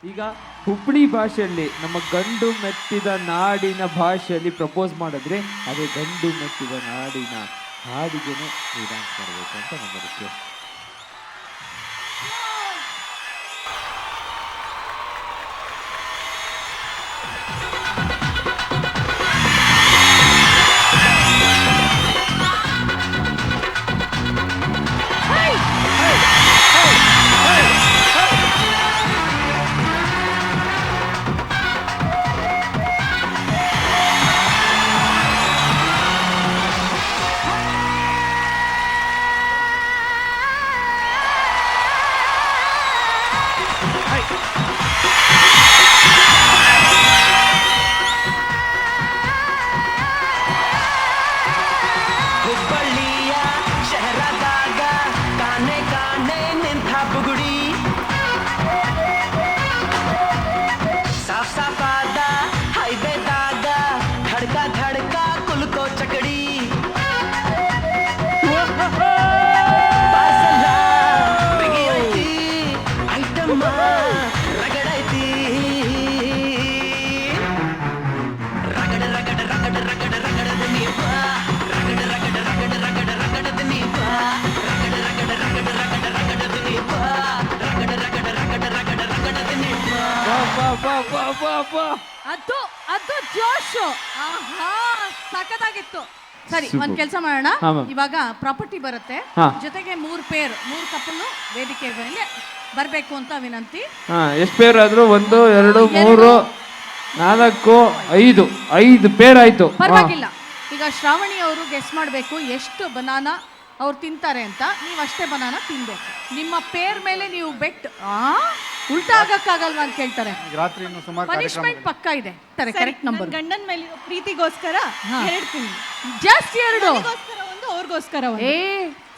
ಈಗ ಹುಬ್ಳಿ ಭಾಷೆಯಲ್ಲಿ ನಮ್ಮ ಗಂಡು ಮೆಟ್ಟಿದ ನಾಡಿನ ಭಾಷೆಯಲ್ಲಿ ಪ್ರಪೋಸ್ ಮಾಡಿದ್ರೆ ಅದೇ ಗಂಡು ಮೆಟ್ಟಿದ ನಾಡಿನ ಹಾಡಿಗೆನೆ ನೀವು ಡ್ಯಾನ್ಸ್ ಮಾಡಬೇಕು ಅಂತ ನಮ್ಮ ರಿಕ್ವೆಸ್ಟ್. ಹುಬ್ಬಳ್ಳಿಯ ಶಹರದಾಗ ಕಾಣೆ ಕಾಣೆ ನಿಂತ ಬುಗುಡಿ ಸಾಫ್ ಸಾಫಾದ ಹೈವೇದಾಗ ಧಡ್ಕ ಧಡ್ಕ ಕುಲ್ಕೋ ಚಕಡಿ ಪಾರ್ಸಲ ಬಿಗಿ ಐತಿ ಐಟಮ್ಮ ರಗಡೈತಿ ರಗಡ ರಗಡ ರಗಡ ರಗಡ ರಗಡದ ನೀವ ರಗಡ ರಗಡ ರಗಡ ರಗಡ ರಗಡದ ನೀವ ರಗಡ ರಗಡ ರಗಡ ರಗಡ ರಗಡದ ನೀವ ರಗಡ ರಗಡ ರಗಡ ರಗಡ ರಗಡದ ನೀವ. ಅದು ಅದು ಜೋಶು. ಆಹಾ ಸಖತ್ತಾಗಿತ್ತು. ಸರಿ, Super. ಒಂದ್ ಕೆಲಸ ಮಾಡೋಣ. ಹಾ, ma'am. ಇವಾಗ ಪ್ರಾಪರ್ಟಿ ಬರುತ್ತೆ, ಹಾ. ಜೊತೆಗೆ 3 ಕಪಲ್ ವೇದಿಕೆ ಮೇಲೆ ಬರ್ಬೇಕು ಅಂತ ವಿನಂತಿ. ಎಷ್ಟು ಪೇರ್ ಆದ್ರು? 1 2 3 4 5 ಪೇರ್ ಆಯ್ತು. ಪರವಾಗಿಲ್ಲ. ಈಗ ಶ್ರಾವಣಿ ಅವರು ಗೆಸ್ ಮಾಡಬೇಕು ಎಷ್ಟು ಬನಾನ ಅವ್ರು ತಿಂತಾರೆ ಅಂತ. ನೀವು ಅಷ್ಟೇ ಬನಾನ ತಿನ್ಬೇಕು. ನಿಮ್ಮ ಪೇರ್ ಮೇಲೆ ನೀವು ಬೆಟ್ ಉಲ್ಟಾ ಆಗಕ್ಕಾಗಲ್ವಾ ಅಂತ ಕೇಳ್ತಾರೆ. ರಾತ್ರಿ ಇನ್ನು ಸುಮಾರು ಪನಿಷ್ಮೆಂಟ್ ಪಕ್ಕ ಇದೆ. Correct number. ಗಂಡನ ಮೇಲೆ ಪ್ರೀತಿಗೋಸ್ಕರ ಹಾ. 2 ತಿನ್ನಿ. ಜಸ್ಟ್ 2. ನನಗೋಸ್ಕರ ಒಂದು, ಅವ್ರಿಗೋಸ್ಕರ ಒಂದು.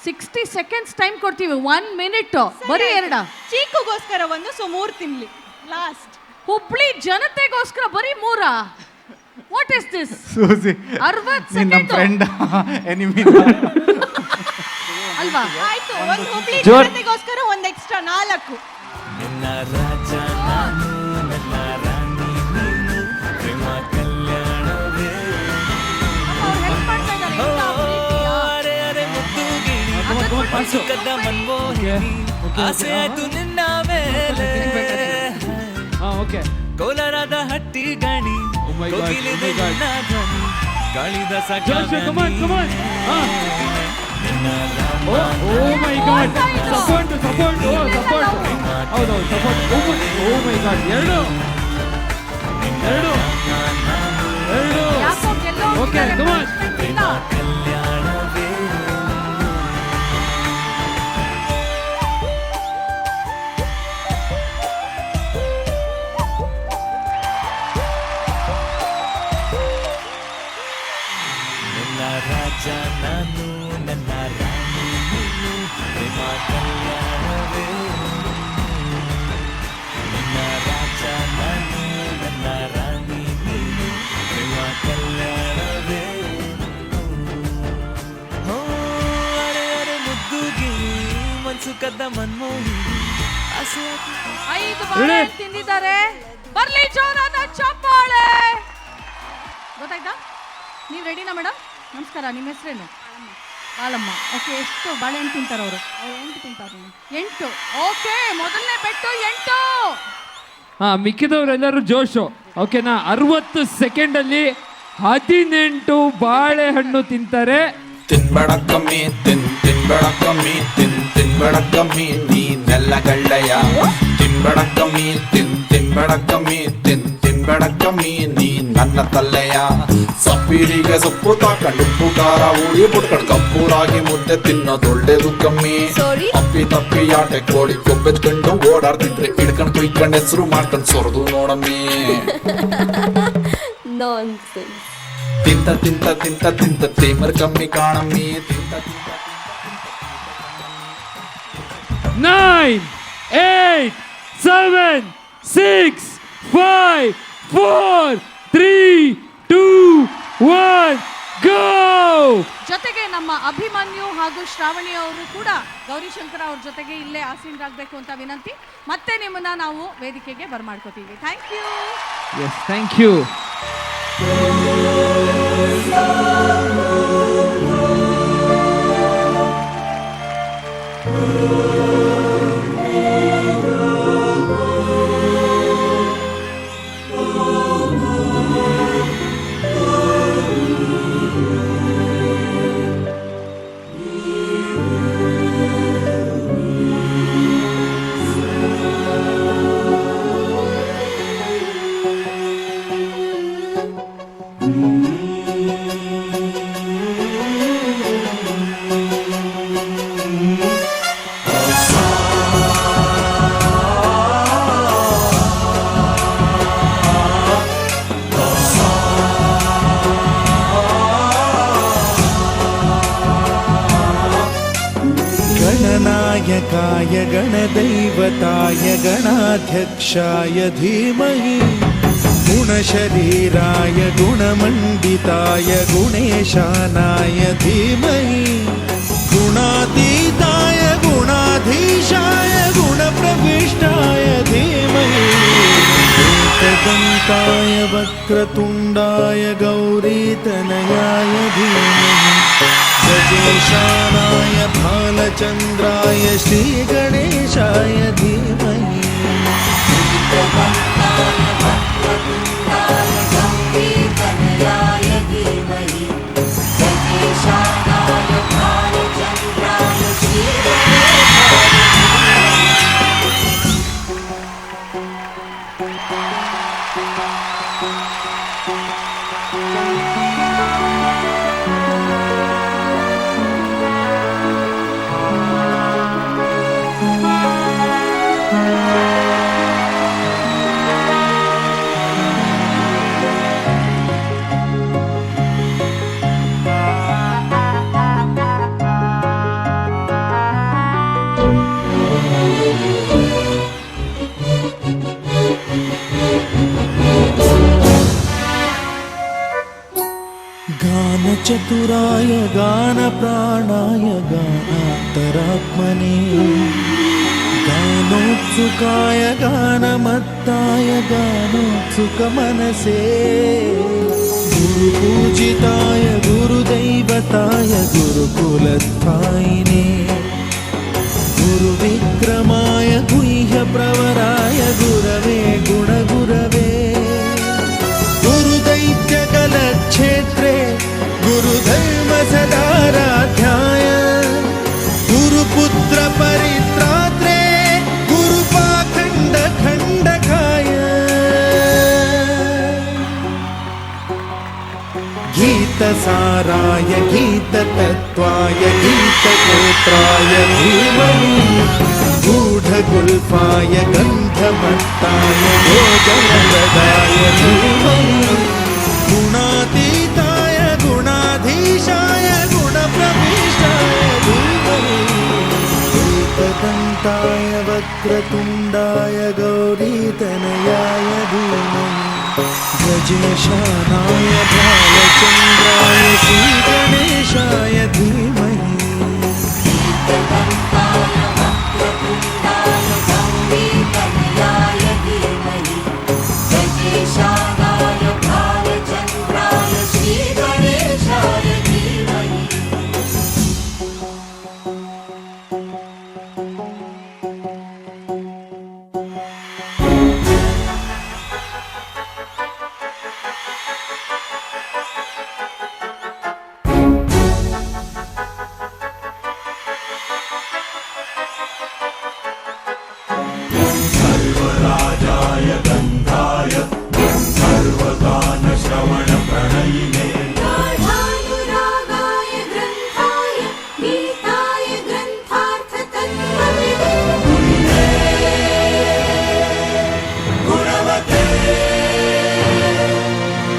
60 ಸೆಕೆಂಡ್ಸ್ ಟೈಮ್ ಕೊಡ್ತೀವಿ. 1 ಮಿನಿಟ್. ಬರೀ 2. ಚೀಕುಗೋಸ್ಕರ ಒಂದು, ಸೊ 3 ತಿನ್ಲಿ ಲಾಸ್ಟ್. ಹುಬ್ಳಿ ಜನತೆಗೋಸ್ಕರ ಬರೀ 3. What is this? ಸೂಸಿ 60 ನಿನ್ನ ಸೆಕೆಂಡ್ ಫ್ರೆಂಡ್ ಎನಿಮಿ ಅಲ್ವಾ? ಆಯ್ತು, ಒಂದು ಹುಬ್ಳಿ ಜೋರ್. ಜನತೆಗೋಸ್ಕರ ಒಂದು ಎಕ್ಸ್ಟ್ರಾ 4. ನಿನ್ನ ರಾಜ ನಾನು ನನ್ನ ರಾಣಿ ನೀನು ಪ್ರೇಮ ಕಲ್ಯಾಣವೇ ಅರೆ ಅರೆ ಮುದ್ದು ಗಿಣಿ ಸುಖದ ಮನ್ಮೋಹಿನಿ ಆಸೆ ಆಯ್ತು ನಿನ್ನ ಮೇಲೆ ಓಕೆ. ಕೋಲಾರದ ಹಟ್ಟಿ ಗಣಿ Oh my God, ಕೋಗಿಲಿದೆ oh my God. ನಿನ್ನ ಧ್ವನಿ ಗಾಳಿದ Joshua, come on, come on. ನಿನ್ನ Rama Oh my God. Support. ಹೌದು, support. Oh my God. 2. ಯಾಕೋ ಗೆಲ್ಲೋ Okay, come on. ಕಲ್ಯಾಣವೇ ನನ್ನ ರಾಜ ನಾನು ನನ್ನ ರಾಣಿ ನೀನು ಪ್ರೇಮ ಕಲ್ಯಾಣವೇ ನನ್ನ ರಾಜ ನಾನು ನನ್ನ ರಾಣಿ ನೀನು ಪ್ರೇಮ ಕಲ್ಯಾಣವೇ ಹೋ ಅರೆ ಅರೆ ಮುದ್ದು ಗಿಳಿ ಮನ್ಸು ಕದ್ದ ಮನ್ಮೋಹಿನಿ ಆಸೆ 5 ಬಾಳೆ ತಿಂದಿದ್ದಾರೆ. ಬರ್ಲಿ ಜೋರಾದ ಚಪ್ಪಾಳೆ. ಗೊತ್ತಾಯ್ತಾ? ನೀವು ರೆಡಿನಾ ಮೇಡಮ್? ನಮಸ್ಕಾರ. ನಿಮ್ಮ ಹೆಸರೇನು? ಬಾಳಮ್ಮ. ಓಕೆ, ಎಷ್ಟು ಬಾಳೆಹಣ್ಣು ತಿಂತಾರೆ ಅವರು? 8 ತಿಂತಾರೆ. 8. ಓಕೆ, ಮೊದಲನೇ ಬೆಟ್ಟು 8. ಮಿಕ್ಕಿದವರೆಲ್ಲರೂ ಜೋಶು. ಓಕೆನಾ? 60 ಸೆಕೆಂಡಲ್ಲಿ 18 ಬಾಳೆಹಣ್ಣು ತಿಂತಾರೆ. ತಿನ್ಬೇಡ ಕಮ್ಮಿ ತಿನ್ಬೇಡ ಕಮ್ಮಿ ತಿನ್ಬೇಡ ಕಮ್ಮಿ ನೀನೆಲ್ಲ ಗಳ್ಳಯ್ಯ ತಿನ್ಬೇಡ ಕಮ್ಮಿ ತಿನ್ಬೇಡ ಕಮ್ಮಿ ತಿನ್ಬೇಡ ಕಮ್ಮಿ ನೀ ನನ್ನ ತಲ್ಲೆಯ ಸಪ್ಪಿರಿಗೆ ಸೊಪ್ಪು ತಾಕಂಡು ಉಪ್ಪು ಖಾರ ಉಳಿ ಬಿಟ್ಕೊಂಡು ಕಪ್ಪೂರಾಗಿ ಮುದ್ದೆ ತಿನ್ನೋದೊಳ್ಳೇದು ಕಮ್ಮಿ ಅಪ್ಪಿ ತಪ್ಪಿ ಆಟೆ ಕೋಳಿ ಕೊಬ್ಬೆಚ್ಕೊಂಡು ಓಡಾಡ್ತಿದ್ರೆ ಹಿಡ್ಕೊಂಡು ಕುಯ್ಕೊಂಡು ಹೆಸರು ಮಾಡ್ಕೊಂಡು ಸೊರದು ನೋಡಮ್ಮಿ ತಿಂತ ತಿಂತ ತಿಂತ ತಿಂತ ತೇಮರ್ ಕಮ್ಮಿ ಕಾಣಮ್ಮಿ ತಿಂತ ತಿಂತ 9 8 7 6 5 4 3 2 1 ಗೋ. ಜೊತೆಗೆ ನಮ್ಮ ಅಭಿಮನ್ಯು ಹಾಗೂ ಶ್ರಾವಣಿ ಅವರು ಕೂಡ ಗೌರಿಶಂಕರ ಅವ್ರ ಜೊತೆಗೆ ಇಲ್ಲೇ ಆಸೀನರಾಗಬೇಕು ಅಂತ ವಿನಂತಿ. ಮತ್ತೆ ನಿಮ್ಮನ್ನ ನಾವು ವೇದಿಕೆಗೆ ಬರ್ಮಾಡ್ಕೋತೀವಿ. Thank you. Yes, thank you. गणनायकाय गणदैवताय गणाध्यक्षाय धीमहि गुणशरीराय गुणमण्डिताय गुणेशानाय धीमहि गुणातीताय गुणाधीशाय गुणप्रविष्टाय धीमहि एकदन्ताय वक्रतुण्डाय गौरीतनयाय धीमहि गजेशानाय भालचन्द्राय श्रीगणेशाय धीमहि गानचतुराय गानप्राणाय गानान्तरात्मने गानोत्सुकाय गानमत्ताय गानोत्सुकमनसे गुरुपूजिताय गुरुदैवताय गुरुकुलस्थायिने गुरुविक्रमाय गुह्यप्रवराय गुरवे गुणगुरवे गुरुदैत्यकलक्षेत्रे गुरुधर्म सदाराध्याय गुरुपुत्र परित्रात्रे गुरुपाखण्ड खण्डकाय गीतसाराय गीततत्त्वाय गीतगोत्राय धीमहि गूढगुल्फाय गन्धमत्ताय गोजलप्रदाय धीमहि गुणातीताय गुणाधीशाय गुणप्रविष्टाय धीमहि एकदन्ताय वक्रतुण्डाय गौरीतनयाय धीमहि गजेशानाय भालचन्द्राय श्रीगणेशाय धीमहि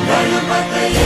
गणपतये